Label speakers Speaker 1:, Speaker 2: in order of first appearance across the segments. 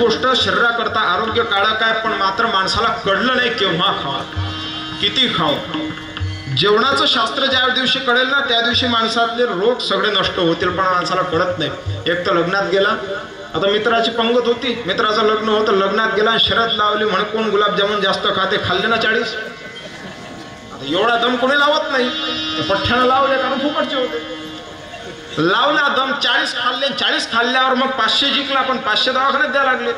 Speaker 1: गोष्ट शरीराकरता आरोग्य काळक आहे, पण मात्र माणसाला कळलं नाही केव्हा खावा, किती खावं. जेवणाचं शास्त्र ज्या दिवशी कळेल ना त्या दिवशी माणसातले रोग सगळे नष्ट होतील, पण माणसाला कळत नाही. एक तर लग्नात गेला, आता मित्राची पंगत होती, मित्राचं लग्न होतं, लग्नात गेला, शरद लावली, म्हणे कोण गुलाबजामुन जास्त खाते, खाल्ले ना 40. आता एवढा दम कोणी लावत नाही, पठ्ठ्यानं लावले कारण फुकटचे होते. लावला दम, 40 खाल्ले, 40 खाल्ल्यावर मग 500 जिंकला, पण 500 दवाखान्यात द्यायला लागले.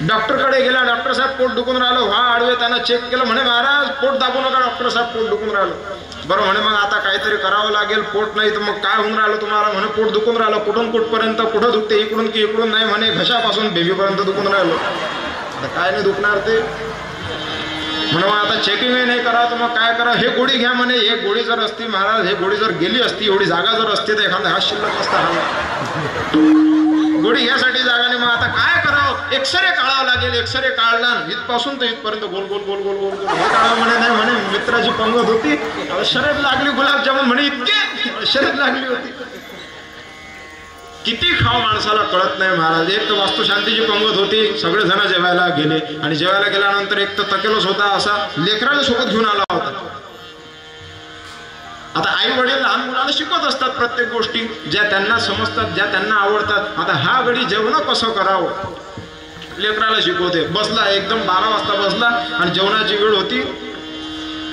Speaker 1: डॉक्टरकडे गेला, डॉक्टर साहेब पोट दुखून राहिलं, व्हा आडवे, त्यांना चेक केलं, म्हणे महाराज पोट दाबू नका, डॉक्टर साहेब पोट दुखून राहिलं. बरं म्हणे मग आता काहीतरी करावं लागेल, पोट नाही तर मग काय होऊन राहिलं तुम्हाला, म्हणे पोट दुखून राहिलं, कुठून कुठपर्यंत, कुठं दुखते, इकडून की इकडून नाही, म्हणे घशापासून बेबीपर्यंत दुखून राहिलं. आता काय नाही दुखणार ते, म्हणे मग आता चेकिंगही नाही करा तर मग काय करा, हे गोळी घ्या म्हणे. हे गोळी जर असती महाराज, हे गोळी जर गेली असती, एवढी जागा जर असती तर एखादा हात शिल्लक नसता राहिला. गोळी घ्यासाठी जागा नाही, मग आता काय करावं, एक्सरे काढावं लागेल. एक्सरे काढला, इथपासून तर इथपर्यंत गोल गोल गोल गोल गोल गोल हे काढावं म्हणे. नाही म्हणे मित्राची पंगत होती, शरद लागली गुलाबजामुन, म्हणे इतके शरद लागली होती. किती खाव माणसाला कळत नाही महाराज. एक तर वास्तुशांतीची पंगत होती, सगळे जण जेवायला गेले, आणि जेवायला गेल्यानंतर एक तर तकेलोस होता, असा लेकराला सोबत घेऊन आला होता. आता आई वडील लहान मुलांना शिकवत असतात प्रत्येक गोष्टी ज्या त्यांना समजतात, ज्या त्यांना आवडतात. आता हा गडी जेवण कसं करावं लेकराला शिकवते. बसला एकदम 12 वाजता बसला, आणि जेवणाची वेळ होती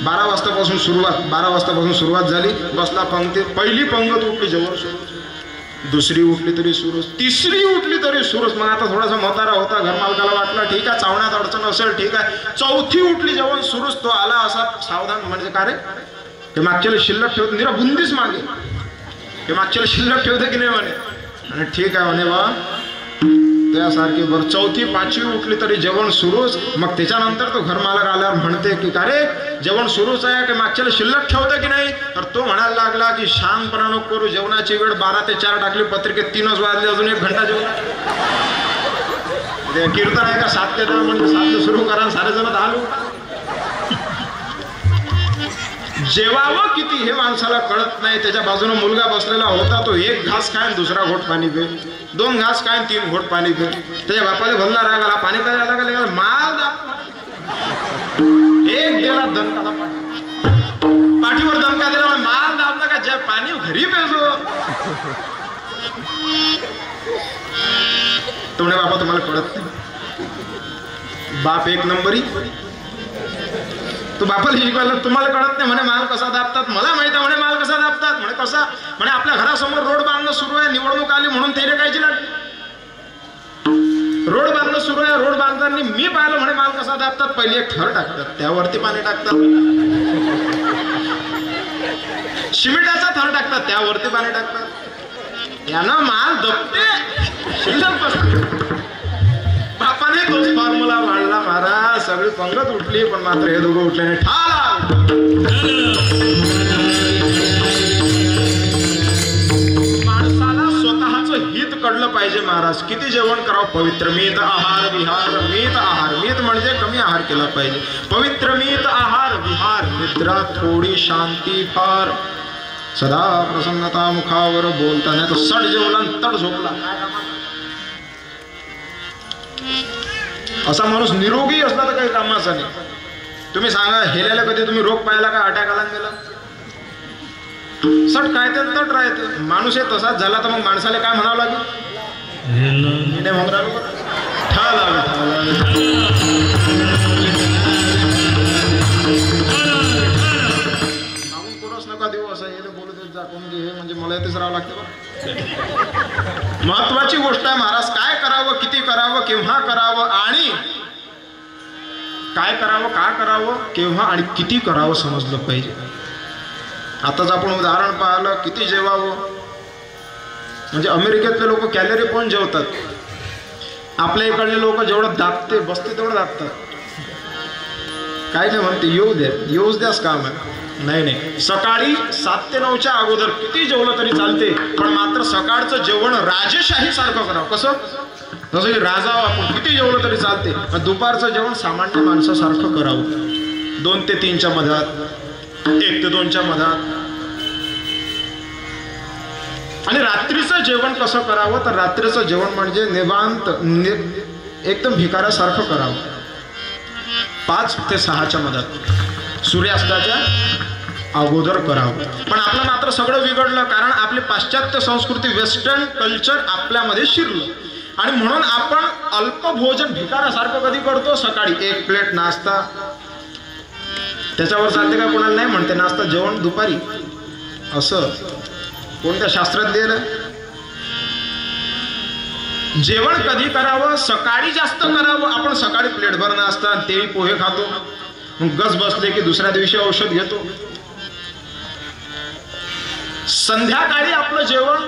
Speaker 1: 12 वाजतापासून सुरुवात, 12 वाजतापासून सुरुवात झाली. बसला पंक्तीत, पहिली पंगत उठली जेवण सुरू, दुसरी उठली तरी सुरूच, तिसरी उठली तरी सुरूच. मग आता थोडासा म्हातारा होता, घरमालकाला वाटला ठीक आहे चावण्यात अडचण असेल, ठीक आहे. चौथी उठली जेवण सुरूच. तो आला असा सावधान, म्हणजे का रे ते मागच्याला शिल्लक ठेवत, निरा बुंदीच मागे, ते मागच्याला शिल्लक ठेवते की नाही म्हणे. आणि ठीक आहे म्हणे बा त्यासारखी. बरं चौथी पाचवी उठली तरी जेवण सुरूच. मग त्याच्यानंतर तो घरमालक आल्यावर म्हणते की का रे जेवण सुरूच आहे की मागच्याला शिल्लक ठेवतं की नाही. तर तो म्हणायला लागला की शांतपणा नको करू, जेवणाची वेळ 12 ते 4 टाकली पत्रिकेत, 3च वाजले, अजून 1 घंटा जेवण. कीर्तन आहे का 7 ते 10 म्हणजे 7 सुरू करा, सारे जण 10 जेवावं किती हे माणसाला कळत नाही. त्याच्या बाजूने मुलगा बसलेला होता, तो 1 घास खाय, दुसरा घोट पाणी पे, 2 घास खाय, 3 घोट पाणी पे. त्याच्या बापाला भरला राग आला, पाणी काय लागला, माल एक गेला दणका, पाठीवर दणका दिला, माल दाबला का ज्या पाणी घरी पेजो. तो म्हणे बाबा तुम्हाला कळत नाही, बाप 1 नंबरी. तो बापाला शिकवायला तुम्हाला कळत नाही म्हणे माल कसा दाबतात. मला माहित आहे म्हणे माल कसा दाबतात. म्हणे कसा, म्हणे आपल्या घरासमोर रोड बांधणं सुरू आहे, निवडणूक आली म्हणून तेरे कायची लागली. रोड बांधणं सुरू आहे, रोड बांधताना मी पाहिलं म्हणे माल कसा दाबतात. पहिले एक थर टाकतात, त्यावरती पाणी टाकतात, सिमेंटाचा थर टाकतात, त्यावरती पाणी टाकतात. यानं माल दबते शिल्लक बसते. बापाने तोच फॉर्म्युला मांडला महाराज. सगळी पंगत उठली, पण मात्र हे दोघं उठले नाही. ठाला माणसाला स्वतःचं हित कळलं पाहिजे महाराज. किती जेवण करावं, पवित्र मीत आहार विहार. मीत आहार, मीत म्हणजे कमी आहार केला पाहिजे. पवित्र मीत आहार विहार, निद्रा थोडी, शांती फार, सदा प्रसन्नता मुखावर बोलता. नाही तर सड जेवला तड झोपला. असा माणूस निरोगी असला तर काही कामाचा नाही. तुम्ही सांगा हेल्याला कधी तुम्ही रोग पाहिला का, अटॅक आला गेला, सट काय ते तट राहते. माणूस हे तसाच झाला तर मग माणसाला काय म्हणावं लागेल, कोणच नका देऊ असं हे बोलत जा कोण घे, म्हणजे मला येतेच राहावं लागतं. महत्वाची गोष्ट आहे महाराज. काय करावं, किती करावं, केव्हा करावं, आणि काय करावं, का करावं, केव्हा आणि किती करावं समजलं पाहिजे. आताच आपण उदाहरण पाहिलं, किती जेवावं. म्हणजे अमेरिकेतले लोक कॅलरी पण जेवतात, आपल्या इकडले लोक जेवढं दाबते बसते तेवढं दाबतात. काय नाही म्हणते येऊ द्या, येऊच द्यास काम आहे. नाही नाही, सकाळी 7 ते 9च्या अगोदर किती जेवलं तरी चालते, पण मात्र सकाळचं जेवण राजेशाही सारखं करावं. कसं, जसं की राजा आपण किती जेवलं तरी चालते. दुपारचं जेवण सामान्य माणसासारखं करावं. 2 ते 3च्या मधात, 1 ते 2च्या मधात. आणि रात्रीचं जेवण कसं करावं तर रात्रीचं जेवण म्हणजे निवांत एकदम भिकाऱ्यासारखं करावं. 5 ते 6च्या मधात सूर्यास्ताच्या अगोदर करावं. पण आपलं मात्र सगळं बिघडलं, कारण आपली पाश्चात्य संस्कृती वेस्टर्न कल्चर आपल्यामध्ये शिरलं आणि म्हणून आपण अल्पभोजन भिकाऱ्यासारखं कधी करतो. सकाळी 1 प्लेट नाश्ता, त्याच्यावर चालते का कोणाला नाही म्हणते नाश्ता जेवण दुपारी, असं कोणत्या शास्त्रात लिहिलं. जेवण कधी करावं, सकाळी जास्त करावं. आपण सकाळी प्लेटभर नाश्ता तेही पोहे खातो, मग गस बसले की दुसऱ्या दिवशी औषध घेतो. संध्याकाळी आपलं जेवण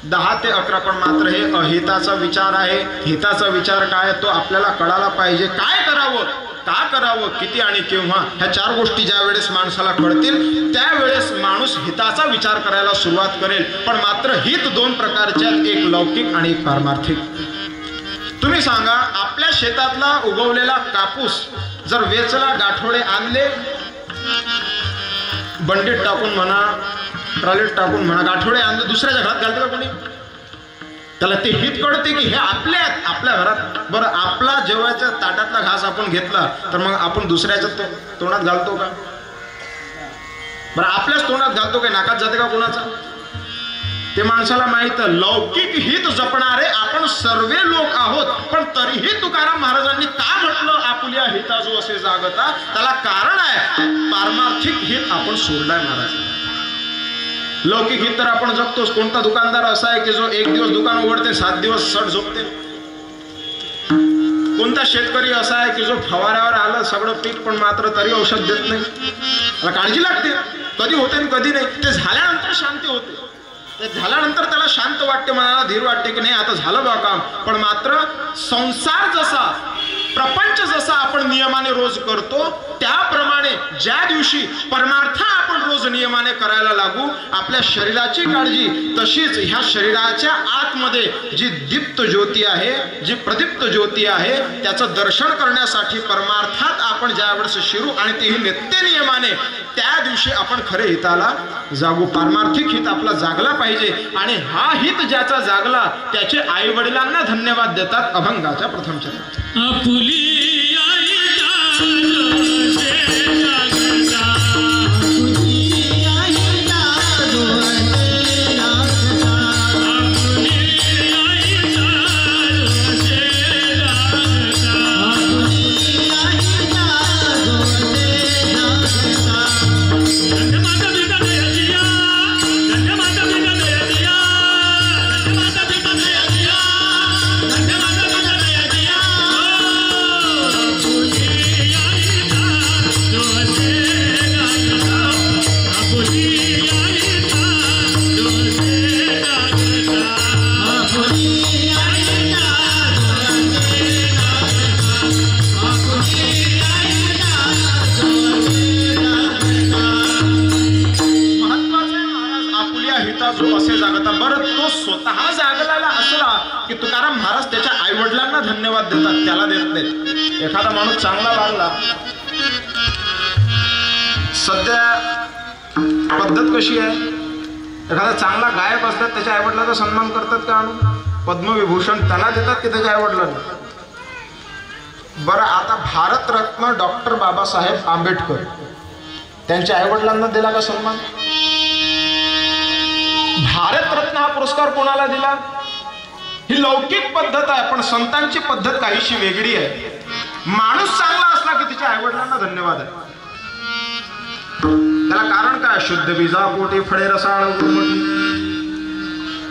Speaker 1: 10 ते 11, पण मात्र हे अहिताचा विचार आहे. हिताचा विचार काय तो आपल्याला कळायला पाहिजे. काय करावं, का करावं, किती आणि केव्हा, ह्या 4 गोष्टी ज्या वेळेस माणसाला कळतील त्यावेळेस माणूस हिताचा विचार करायला सुरुवात करेल. पण मात्र हित 2 प्रकारचे, एक लौकिक आणि एक पारमार्थिक. तुम्ही सांगा, आपल्या शेतातला उगवलेला कापूस जर वेचला, गाठोडे आणले, बंडीत टाकून म्हणा, ट्रॉलीत टाकून म्हणा, गाठोडे आणले, दुसऱ्याच्या घरात घालते का कोणी? त्याला ते हित कळते की हे आपल्या घरात. बरं, आपला जेवायच्या ताटातला घास आपण घेतला तर मग आपण दुसऱ्याच्या तोंडात घालतो का? बरं, आपल्याच तोंडात घालतो का? नाकात जाते का कोणाचा? ते माणसाला माहित. लौकिक हित जपणारे आपण सर्वे लोक आहोत, पण तरीही तुकाराम महाराजांनी का म्हटलं आपुल्या हिता जो असे जागता, त्याला कारण आहे पारमार्थिक हित आपण सोडलाय महाराज. लौकिक हित तर आपण जगतोच. कोणता दुकानदार असा आहे की जो 1 दिवस दुकान उघडते, 7 दिवस सट झोपते? कोणता शेतकरी असा आहे की जो फवाऱ्यावर आलं सगळं पीक पण मात्र तरी औषध देत नाही? त्याला काळजी लागते, कधी होते आणि कधी नाही. ते झाल्यानंतर शांती होते, ते झाल्यानंतर त्याला शांत वाटते, मनाला धीर वाटते की नाही आता झालं बा काम. पण मात्र संसार जसा, प्रपंच जसा आपण नियमाने रोज करतो, त्याप्रमाणे ज्या दिवशी परमार्थ आपण रोज नियमाने करायला लागू, आपल्या शरीराची काळजी तशीच ह्या शरीराच्या आतमध्ये जी दीप्त ज्योती आहे, जी प्रदीप्त ज्योती आहे, त्याचं दर्शन करण्यासाठी परमार्थात आपण ज्या वेळेस शिरू आणि तेही नित्य नियमाने, त्या दिवशी आपण खरे हिताला जागू. पारमार्थिक हित आपला जागला पाहिजे आणि हा हित ज्याचा जागला त्याचे आई वडिलांना धन्यवाद देतात अभंगाच्या प्रथम चरणात. तुकाराम महाराज त्याच्या आई वडिलांना धन्यवाद देतात, त्याला देत नाहीत. एखादा माणूस चांगला वागला, सध्या पद्धत कशी आहे, एखादा चांगला गायक असतात त्याच्या आई वडिलांचा सन्मान करतात का? पद्मविभूषण त्याला देतात की त्याच्या आई वडिलांना? बरं, आता भारतरत्न डॉक्टर बाबासाहेब आंबेडकर त्यांच्या आई वडिलांना दिला का सन्मान? भारतरत्न हा पुरस्कार कोणाला दिला? ही लौकिक पद्धत आहे, पण संतांची पद्धत काहीशी वेगळी आहे. माणूस चांगला असला की तिच्या आई वडिलांना धन्यवाद आहे. त्याला कारण काय? शुद्ध बीजा पोटी फळे रसाळ गुरुमती.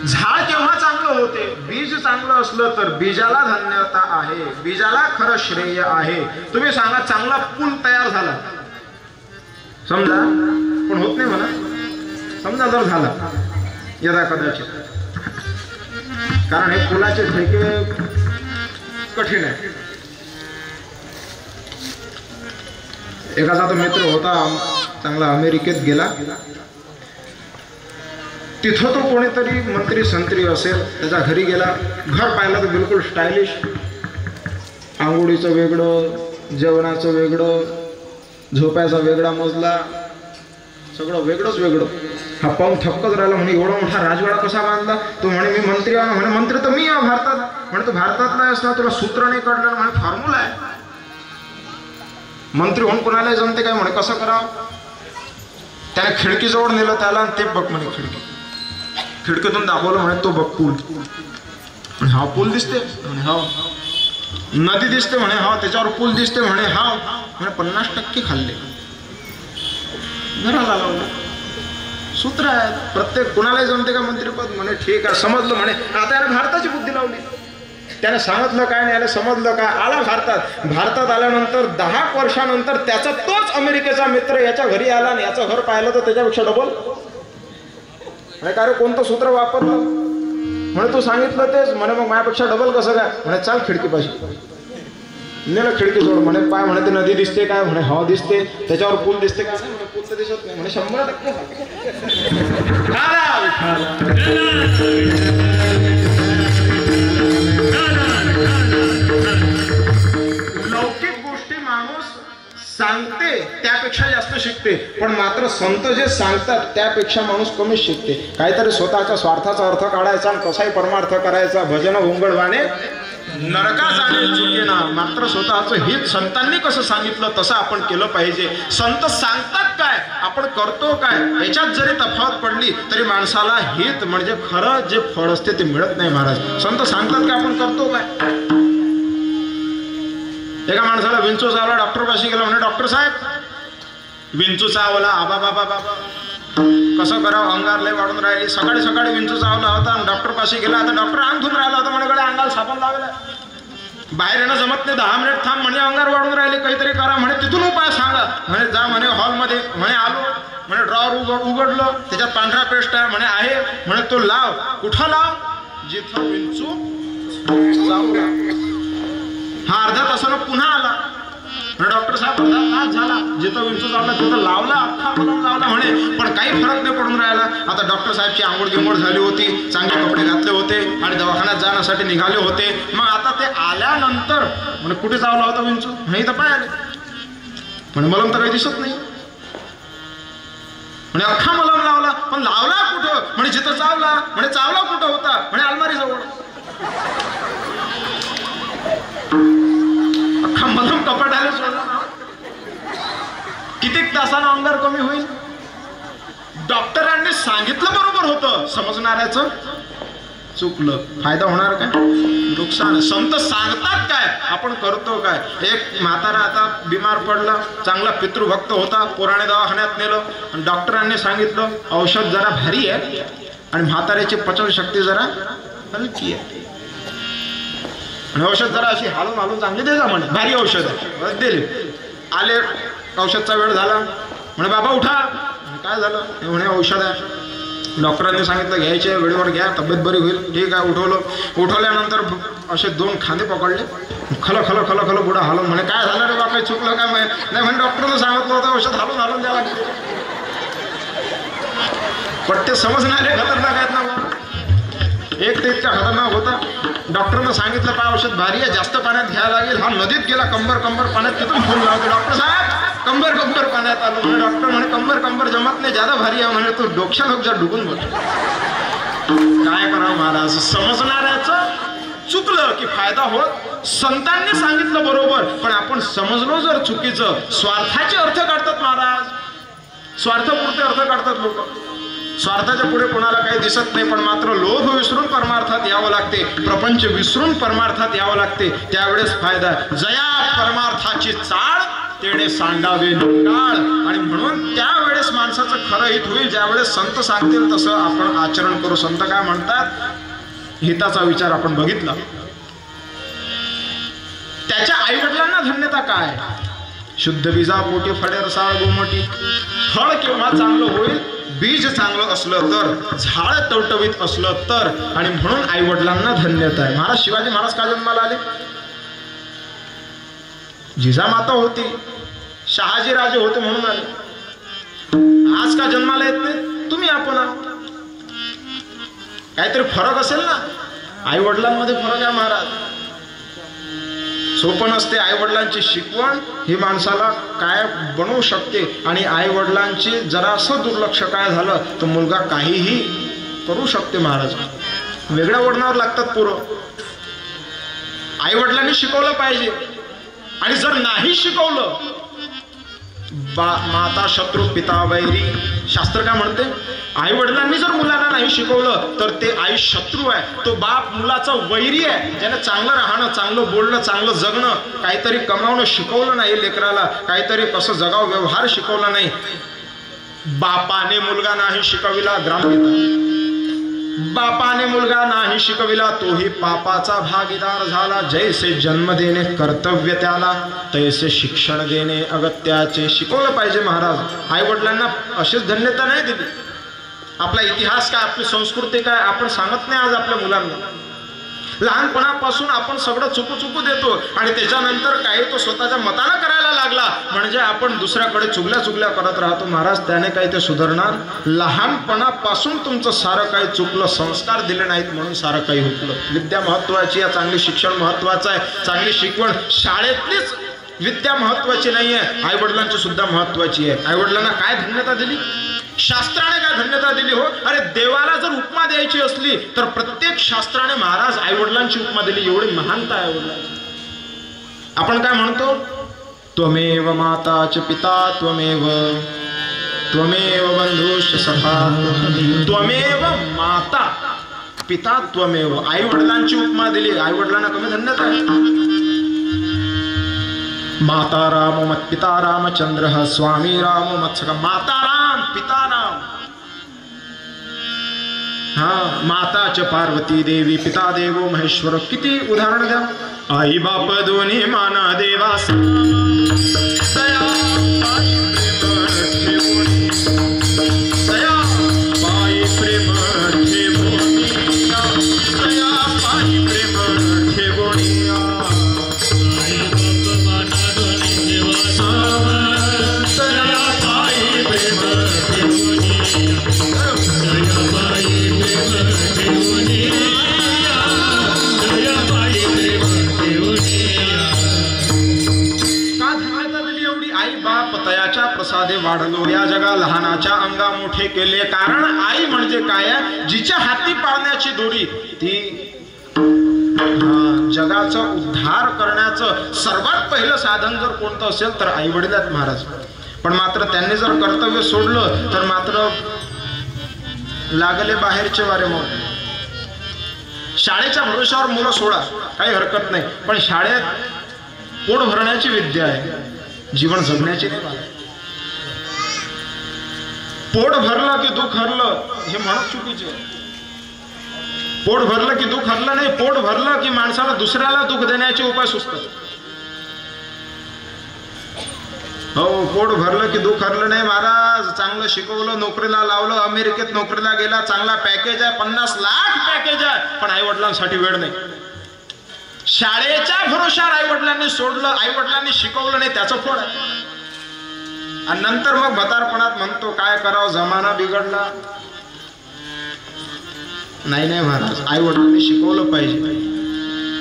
Speaker 1: झाड केव्हा चांगलं होते? बीज चांगलं असलं तर बीजाला धन्यता आहे, बीजाला खरं श्रेय आहे. तुम्ही सांगा, चांगला पूल तयार झाला समजा, पण होत नाही म्हणा, समजा जर झाला यदा कदाचित, कारण हे पुलाचे ठेके कठीण आहे. एखादा तो मित्र होता चांगला, अमेरिकेत गेला, तिथं तो कोणीतरी मंत्री संत्री असेल त्याच्या घरी गेला. घर पाहिलं तर बिलकुल स्टायलिश, आंघोळीचं वेगळं, जेवणाचं वेगळं, झोपायचा वेगळा मजला, सगळं वेगळंच वेगळं. हा पाहून थक्कच राहिला. म्हणे एवढा मोठा राजवाडा कसा बांधला? तो म्हणे मी मंत्री आहे. म्हणे मंत्री तर मी आहे भारतात. म्हणे तू भारतातला आहेस ना, तुला सूत्र नाही कळलं? म्हणे फॉर्म्युला आहे. मंत्री होऊन कोणालाही जमते काय? म्हणे कसं करावं? त्याने खिडकीजवळ नेलं त्याला आणि ते बघ म्हणे खिडकीतून दाखवलं. म्हणे तो बघ पूल. म्हणे हा पूल दिसते? म्हणे हा. नदी दिसते? म्हणे हा. त्याच्यावर पूल दिसते? म्हणे हा. म्हणे 50% खाल्ले. घराला लावलं. सूत्र आहे. प्रत्येक कुणालाही जमते का मंत्रीपद? म्हणे ठीक आहे समजलं. म्हणे आता याने भारताची बुद्धी लावली. त्याने सांगितलं काय नाही, याने समजलं काय? आला भारतात आल्यानंतर 10 वर्षानंतर त्याचा तोच अमेरिकेचा मित्र याच्या घरी आला आणि याचं घर पाहिलं तर त्याच्यापेक्षा डबल. म्हणे काय रे कोणतं सूत्र वापरलं? म्हणे तू सांगितलं तेच. म्हणे मग माझ्यापेक्षा डबल कसं काय? म्हणे चाल खिडकीपाशी. नेलं खिडकीजवळ. म्हणे पाय म्हणे ते नदी दिसते काय? म्हणे हा दिसते. त्याच्यावर पूल दिसते काय? म्हणे पूल तर दिसत नाही. म्हणे 100% लौकिक गोष्टी माणूस सांगते त्यापेक्षा जास्त शिकते, पण मात्र संत जे सांगतात त्यापेक्षा माणूस कमीच शिकते. काहीतरी स्वतःच्या स्वार्थाचा अर्थ काढायचा आणि कसाही परमार्थ करायचा. भजन उंगडवाने नरका जाणे चुकेना. मात्र स्वतःचं हित संतांनी कसं सांगितलं तसं आपण केलं पाहिजे. संत सांगतात काय, आपण करतो काय, याच्यात जरी तफावत पडली तरी माणसाला हित म्हणजे खरं जे फळ असते ते मिळत नाही महाराज. संत सांगतात काय, आपण करतो काय? एका माणसाला विंचू चावला. डॉक्टर पाशी गेला. म्हणे डॉक्टर साहेब विंचू चावला. आबा बाबा बाबा कसं करावं? अंगार लय वाढून राहिली. सकाळी विंचू चावला होता. डॉक्टर पाशी गेला. आता डॉक्टर अंग धुवून राहिला होता. म्हणे अंगाला साबण लावला. बाहेर येणं जमत नाही. 10 मिनिट थांब. म्हणे अंगार वाढून राहिले, काहीतरी करा. म्हणे तिथून उपाय सांगा. म्हणे जा म्हणे हॉलमध्ये. म्हणे आलो. म्हणे ड्रॉवर उघडलं. त्याच्यात पांढरा पेस्ट आहे. म्हणे आहे. म्हणे तो लाव. कुठं लाव? जिथं विंचू चावला. हा अर्ध्या तासानं पुन्हा आला. म्हणे डॉक्टर साहेब अर्धा तास झाला. जिथं विंचू चावला तिथं लावला, अख्खा मलम लावला. म्हणे पण काही फरक नाही पडून राहिला. आता डॉक्टर साहेबची आंघोळ गिंघोळ झाली होती. चांगले कपडे घातले होते आणि दवाखान्यात जाण्यासाठी निघाले होते. मग आता ते आल्यानंतर म्हणे कुठे चावला होता विंचू? नाही तर पाय आले. म्हणे मलम तर काही दिसत नाही. म्हणे अख्खा मलम लावला, पण लावला कुठं? म्हणे जिथं चावला. म्हणे चावला कुठं होता? म्हणे अलमारी जवळ. अख्खा मलम कपाटाला सोडला. कितीक तासानं अंगार कमी होईल? डॉक्टरांनी सांगितलं बरोबर होतं, समजणाऱ्याचं चुकलं. फायदा होणार काय? नुकसान. संत सांगतात काय, आपण करतो काय? एक म्हातारा आता बिमार पडला, चांगला पितृभक्त होता, पुराणे दवाखान्यात नेलं आणि डॉक्टरांनी सांगितलं औषध जरा भारी आहे आणि म्हाताऱ्याची पचनशक्ती जरा हलकी आहे. औषध जरा अशी हालून चांगली दे जा म्हणे. भारी औषध आहे. दिले. आले. औषधचा वेळ झाला. म्हणे बाबा उठा. काय झालं? म्हणे औषध आहे. डॉक्टरांनी सांगितलं घ्यायचे, वेळेवर घ्या, तब्येत बरी होईल. ठीक आहे. उठवल्यानंतर असे 2 खांदे पकडले. खल बुडा हालून. म्हणे काय झालं रे बा, काही चुकलं का? नाही म्हणे डॉक्टरनं सांगितलं होतं औषध हालून द्यावं लागेल. पण ते समजणारे खतरनाक आहेत ना. एक ते इतका खतरनाक होता. डॉक्टरनं सांगितलं काय औषध भारी आहे, जास्त पाण्यात घ्यायला लागेल. हा नदीत गेला, कंबर पाण्यात. तिथून फोन लावतो डॉक्टर साहेब कंबर पाण्यात आलो. म्हणे डॉक्टर म्हणे कंबर जमत नाही, ज्यादा भारी आहे. म्हणे तो डोक्याला डुबून बघ. काय करावं महाराज? समजणाऱ्याचं चुकलं की फायदा होत. संतांनी सांगितलं बरोबर, पण आपण समजलो जर चुकीचं, स्वार्थाचे अर्थ काढतात महाराज. स्वार्थपुरते अर्थ काढतात लोक. स्वार्थाच्या पुढे कोणाला काही दिसत नाही, पण मात्र लोभ विसरून परमार्थात यावं लागते, प्रपंच विसरून परमार्थात यावं लागते. त्यावेळेस फायदा. जया परमार्थाची चाळ तेडे सांडावे नंगाळ. आणि म्हणून त्यावेळेस माणसाचं खरं हित होईल ज्यावेळेस संत सांगतील तसं आपण आचरण करू. संत काय म्हणतात? हिताचा विचार आपण बघितला. त्याच्या आई वडिलांना धन्यता काय? शुद्ध बीजा पोटी फळे रसाळ गोमटी. फळ केव्हा चांगलं होईल? बीज चांगलं असलं तर, झाड टवटवीत असलं तर. आणि म्हणून आई वडिलांना धन्यता आहे. महाराज शिवाजी महाराज का जन्माला आले? जिजामाता होती, शहाजी राजे होते म्हणून आले. आज का जन्माला येत नाही? तुम्ही आपण काहीतरी फरक असेल ना. आई वडिलांमध्ये फरक आहे महाराज. सोपं नसते. आईवडिलांची शिकवण ही माणसाला काय बनवू शकते. आणि आईवडिलांची जरासं दुर्लक्ष काय झालं तर मुलगा काहीही करू शकते. महाराज वेगळ्या वळणावर लागतात पोरं. आईवडिलांनी शिकवलं पाहिजे. आणि जर नाही शिकवलं, माता शत्रू पिता वैरी, शास्त्र काय म्हणते, आई वडिलांनी जर मुलांना नाही शिकवलं तर ते आई शत्रू आहे. तो बाप मुलाचा वैरी आहे. ज्याने चांगलं राहणं, चांगलं बोलणं, चांगलं जगणं, काहीतरी कमावणं शिकवलं नाही लेकराला, काहीतरी कसं जगाव व्यवहार शिकवला नाही. बापाने मुलगा नाही शिकविला, ग्रामगीता. बापाने मुलगा नाही शिकविला तोही पापाचा भागीदार झाला. जैसे जन्म देणे कर्तव्य त्याला, तैसे शिक्षण देणे अगत्याचे. शिकवलं पाहिजे महाराज. आई वडिलांना अशीच धन्यता नाही दिली. आपला इतिहास काय, आपली संस्कृती काय आपण सांगत नाही आज आपल्या मुलांना. लहानपणापासून आपण सगळं चुकू देतो आणि त्याच्यानंतर काही तो स्वतःच्या मतानं करायला लागला म्हणजे आपण दुसऱ्याकडे चुगल्या करत राहतो. महाराज त्याने काही ते सुधारणार. लहानपणापासून तुमचं सारं काही चुकलं, संस्कार दिले नाहीत म्हणून सारं काही हुकलं. विद्या महत्वाची आहे, चांगली शिक्षण महत्वाचं आहे, चांगली शिकवण. शाळेतलीच विद्या महत्वाची नाही आहे, आई वडिलांची सुद्धा महत्वाची आहे. आई वडिलांना काय धन्यता दिली, शास्त्राने काय धन्यता दिली. हो अरे देवाला जर उपमा द्यायची असली तर प्रत्येक शास्त्राने महाराज आई वडिलांची उपमा दिली. एवढी महानता आहे वडिलांची. आपण काय म्हणतो, त्वमेव माता च पिता त्वमेव बंधुश्च सखा त्वमेव माता पिता त्वमेव. आई वडिलांची उपमा दिली. आई वडिलांना कमी धन्यता आहे. माता राम मत पिता रामचंद्र स्वामी राम मत्सका. माता राम पिता राम. हा माताच पार्वती देवी, पिता देवो महेश्वर. किती उदाहरण द्या. आई बाप दोन्ही माना देवा, दया पायी प्रेम ठेवोनी, दया पायी प्रेम ठेवोनी. तयाच्या प्रसादे वाढलो, या जगा लहानाच्या अंगा मोठे केले. कारण आई म्हणजे काय, जिच्या हाती पाळण्याची दोरी ती जगाचा उद्धार करण्याचं सर्वात पहिलं साधन जर कोणतं असेल तर आई वडील आहेत महाराज. पण मात्र त्यांनी जर कर्तव्य सोडलं तर मात्र लागले बाहेरचे वारे. मग शाळेच्या भरोशावर मुलं सोडा, काही हरकत नाही, पण शाळेत पोट भरण्याची विद्या आहे, जीवन जगण्याची नाही. पोट भरलं की दुःख हरलं हे म्हणत चुकीचे. पोट भरलं की दुःख हरलं नाही, पोट भरलं की माणसाला दुसऱ्याला दुःख देण्याचे उपाय सुचतात. हो पोट भरलं की दुःख हरलं नाही महाराज. चांगलं शिकवलं, नोकरीला लावलं, अमेरिकेत नोकरीला गेला, चांगला पॅकेज आहे, 50 लाख पॅकेज आहे, पण आई वडिलांसाठी वेळ नाही. शाळेच्या भरोशावर आई वडिलांनी सोडलं, आई वडिलांनी शिकवलं नाही, त्याचं फळ आहे. आणि नंतर मग म्हातारपणात म्हणतो काय करावं, जमाना बिघडला. नाही महाराज, आई वडिलांनी शिकवलं पाहिजे.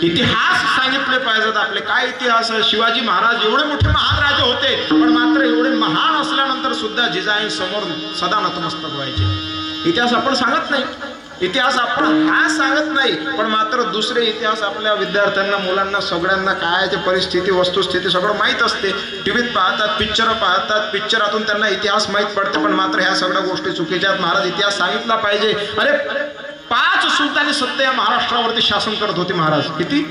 Speaker 1: इतिहास सांगितले पाहिजेत आपले. काय इतिहास आहे. शिवाजी महाराज एवढे मोठे महान राजे होते, पण मात्र एवढे महान असल्यानंतर सुद्धा जिजाई समोर सदा नतमस्तक व्हायचे. इतिहास आपण सांगत नाही, इतिहास आपण हा सांगत नाही, पण मात्र दुसरे इतिहास आपल्या विद्यार्थ्यांना, मुलांना, सगळ्यांना काय ते परिस्थिती, वस्तुस्थिती सगळं माहीत असते. टीव्हीत पाहतात, पिक्चर पाहतात, पिक्चरातून त्यांना इतिहास माहीत पडते, पण मात्र ह्या सगळ्या गोष्टी चुकीच्या आहेत. महाराज इतिहास सांगितला पाहिजे. अरे 5 सुलतानी सत्ता या महाराष्ट्रावरती शासन करत होती महाराज. किती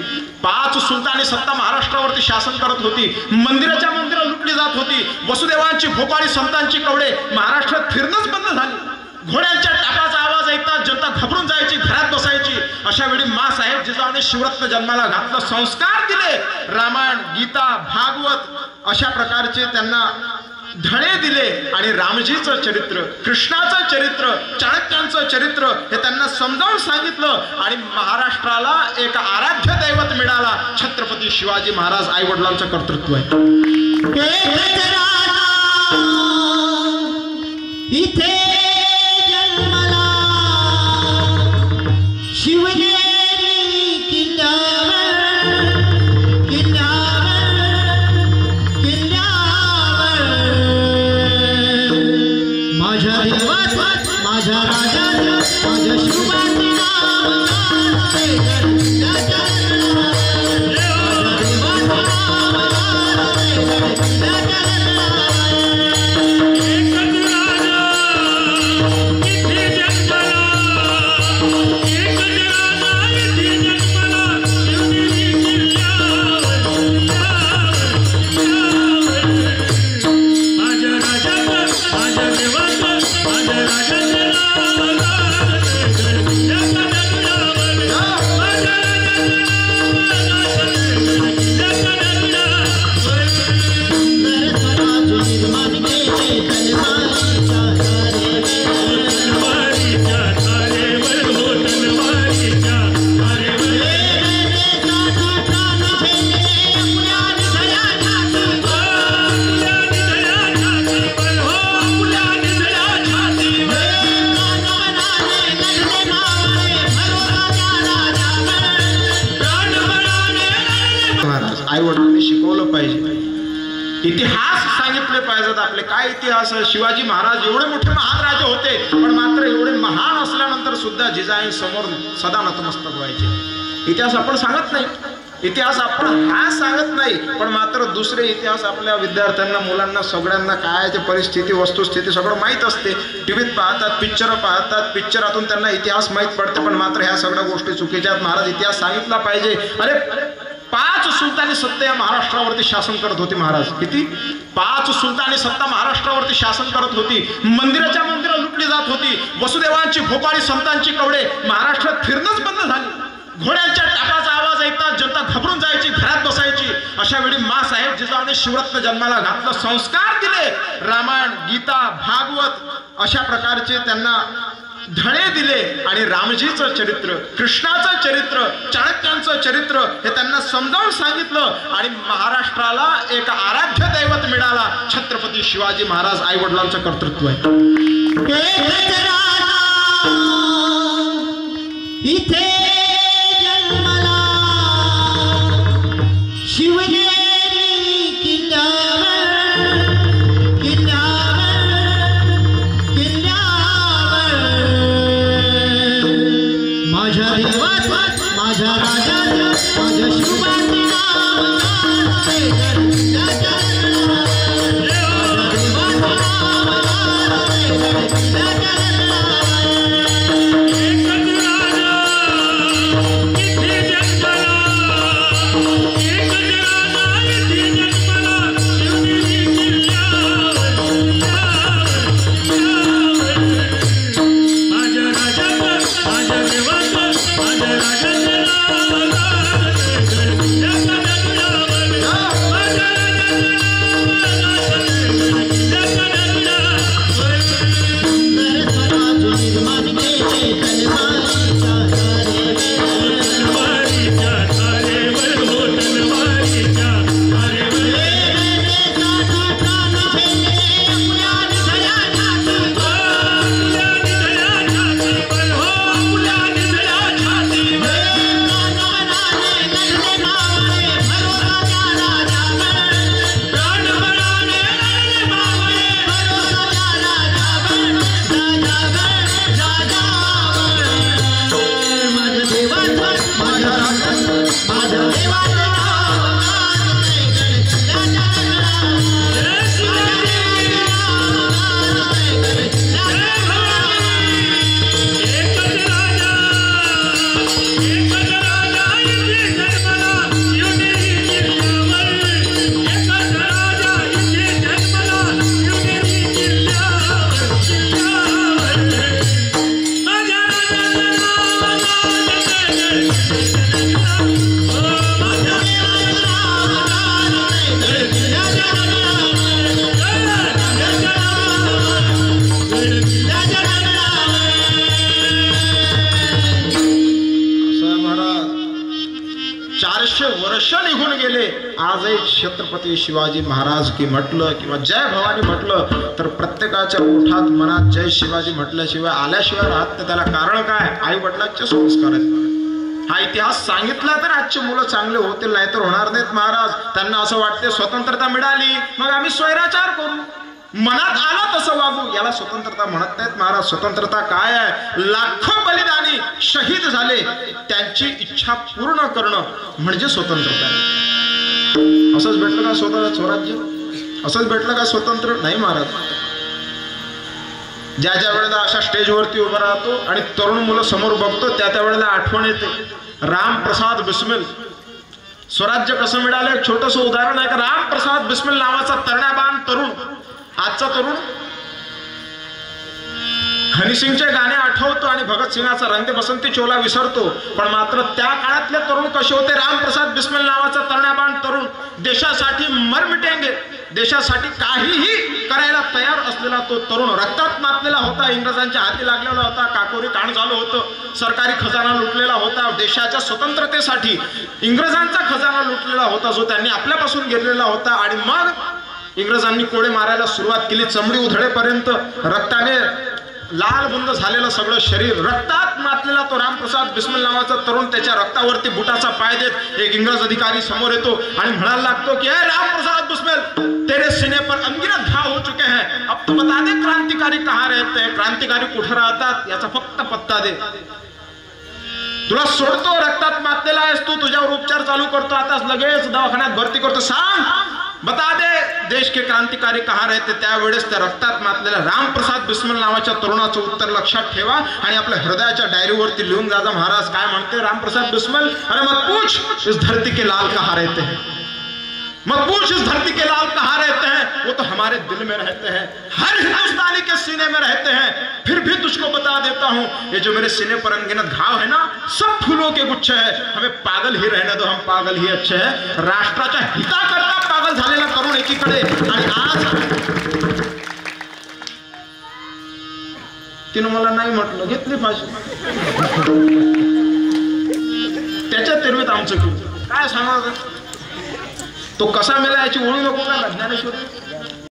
Speaker 1: 5 सुलतानी सत्ता महाराष्ट्रावरती शासन करत होती. मंदिराच्या मंदिरं लुटली जात होती. वसुदेवांची भोपाळी संतांची कवडे महाराष्ट्रात फिरणंच बंद झाली. घोड्यांच्या टापाचा आवाज ऐकता जनता घाबरून जायची, घरात बसायची. अशा वेळी माँसाहेब जिजाऊने शिवरत्न जन्माला घातलं, संस्कार दिले. रामायण, गीता, भागवत अशा प्रकारचे त्यांना धडे दिले आणि रामजीचं चरित्र, कृष्णाचं चरित्र, चाणक्यांचं चरित्र हे त्यांना समजावून सांगितलं. आणि महाराष्ट्राला एक आराध्य दैवत मिळाला, छत्रपती शिवाजी महाराज. आई वडिलांचं कर्तृत्व आहे.
Speaker 2: इथे जन्मला शिवनेरी किल्ल्यावर, किल्ल्यावर
Speaker 1: इतिहास सांगितले पाहिजेत आपले. काय इतिहास आहे? शिवाजी महाराज एवढे मोठे महान राजे होते, पण मात्र एवढे महान असल्यानंतर सुद्धा जिजाईंसमोर सदा नतमस्तक व्हायचे. इतिहास आपण सांगत नाही, इतिहास आपण हा सांगत नाही, पण मात्र दुसरे इतिहास आपल्या विद्यार्थ्यांना, मुलांना, सगळ्यांना काय ते परिस्थिती, वस्तुस्थिती सगळं माहीत असते. टीव्हीत पाहतात, पिक्चर पाहतात, पिक्चरातून त्यांना इतिहास माहीत पडते, पण मात्र ह्या सगळ्या गोष्टी चुकीच्या आहेत. महाराज इतिहास सांगितला पाहिजे. अरे 5 सुलतानी सत्ता या महाराष्ट्रावरती शासन करत होती. महाराज किती? 5 सुलतानी सत्ता महाराष्ट्रावरती शासन करत होती. मंदिराच्या मंदिरं लुटली जात होती. वसुदेवांची, भोपाळी संतांची कवडे महाराष्ट्रात फिरणंच बंद झाली. घोड्यांच्या टापाचा आवाज ऐकता जनता घाबरून जायची, घरात बसायची. अशा वेळी माँसाहेब जिजाऊने शिवरत्न जन्माला घातलं, संस्कार दिले. रामायण, गीता, भागवत अशा प्रकारचे त्यांना धडे दिले आणि रामजीचं चरित्र, कृष्णाचं चरित्र, चाणक्यांचं चरित्र हे त्यांना समजावून सांगितलं आणि महाराष्ट्राला एक आराध्य दैवत मिळाला. छत्रपती शिवाजी महाराज आई वडिलांचं कर्तृत्व आहे.
Speaker 2: इथे जन्मला शिवनेरी किल्ल्यावर, माझ्या देवाचा, माझ्या राजाचा, माझ्या शिवाजी
Speaker 1: आजही छत्रपती शिवाजी महाराज की म्हटलं किंवा जय भवानी म्हटलं तर प्रत्येकाच्या ओठात मनात जय शिवाजी म्हटल्याशिवाय आल्याशिवाय राहत नाही. त्याला कारण काय? आई वडिलांचे संस्कार आहेत. हा इतिहास सांगितला तर आजची मुलं चांगले होतील, नाहीतर होणार नाहीत. महाराज त्यांना असं वाटते स्वतंत्रता मिळाली मग आम्ही स्वैराचार करू, मनात आलं तसं वागू, याला स्वतंत्रता म्हणत नाहीत. महाराज स्वतंत्रता काय आहे? लाखो बलिदानी शहीद झाले, त्यांची इच्छा पूर्ण करणं म्हणजे स्वतंत्रता. असंच भेटलं का स्वराज्य? असंच भेटलं का स्वतंत्र? नाही महाराज. ज्या ज्या वेळेला अशा स्टेजवरती उभा राहतो आणि तरुण मुलं समोर बघतो त्या त्या वेळेला आठवण येते रामप्रसाद बिस्मिल. स्वराज्य कसं मिळालं एक छोटंसं उदाहरण आहे का? रामप्रसाद बिस्मिल नावाचा तरणाबान तरुण, आजचा तरुण हनीसिंगचे गाणे आठवतो आणि भगतसिंगाचा रंग बसंती चोला विसरतो, पण मात्र त्या काळातले तरुण कसे होते? रामप्रसाद बिस्मिल नावाचा तरणाबान तरुण देशासाठी मर मिटेंगे, देशासाठी काहीही करायला तयार असलेला तो तरुण रक्तात मातलेला होता, इंग्रजांच्या हाती लागलेला होता, काकोरी काण झालं होतं, सरकारी खजाना लुटलेला होता, देशाच्या स्वतंत्रतेसाठी इंग्रजांचा खजाना लुटलेला होता जो त्यांनी आपल्यापासून घेतलेला होता. आणि मग इंग्रजांनी कोडे मारायला सुरुवात केली, चमडी उधळेपर्यंत रक्ताने लाल बुंद झालेलं सगळं शरीर, रक्तात मातलेला तो रामप्रसाद बिस्मिल नावाचा तरुण त्याच्या रक्तावरती बुटाचा पाय देत एक इंग्रज अधिकारी समोर येतो आणि म्हणायला लागतो की रामप्रसाद बिस्मिल, तेरे सीने पर अनगिनत घाव हो चुके हैं, अब तो बता दे क्रांतिकारी कहाँ रहते हैं, क्रांतिकारी कुठे राहतात याचा फक्त पत्ता दे. तुला सोडतो, रक्तात मातलेला आहेस तू, तुझ्यावर उपचार चालू करतो, आता लगेच दवाखान्यात भरती करतो, सांग बता दे देश के क्रांतिकारी कहाँ रहते. त्यावेळेस त्या रक्तात मातलेल्या रामप्रसाद बिस्मिल नावाच्या तरुणाचं उत्तर लक्षात ठेवा आणि आपल्या हृदयाच्या डायरीवरती लिहून जा. महाराज काय म्हणते रामप्रसाद बिस्मिल, अरे मत पूछ इस धरती के लाल कहाँ रहते हैं, मत पूछ इस धरती के लाल कहाँ रहते हैं, वो तो हमारे दिल में रहते हैं, हर हिंदुस्तानी के सीने में रहते हैं. फिर भी तुझको बता देता हूँ, ये जो मेरे सीने पर अनगिनत घाव है ना, सब फूलों के गुच्छे है. हमें पागल ही रहने दो, हम पागल ही अच्छे हैं. राष्ट्राच्या हिताकरता पागल झालेला तरुण एकीकडे आणि आज तिनं मला नाही म्हटलं, घेतली फाशी. त्याच्या तेरवीत आमचं काय सांगा, तो कसा मेला याची ओळख नको का ज्ञानेश्वर.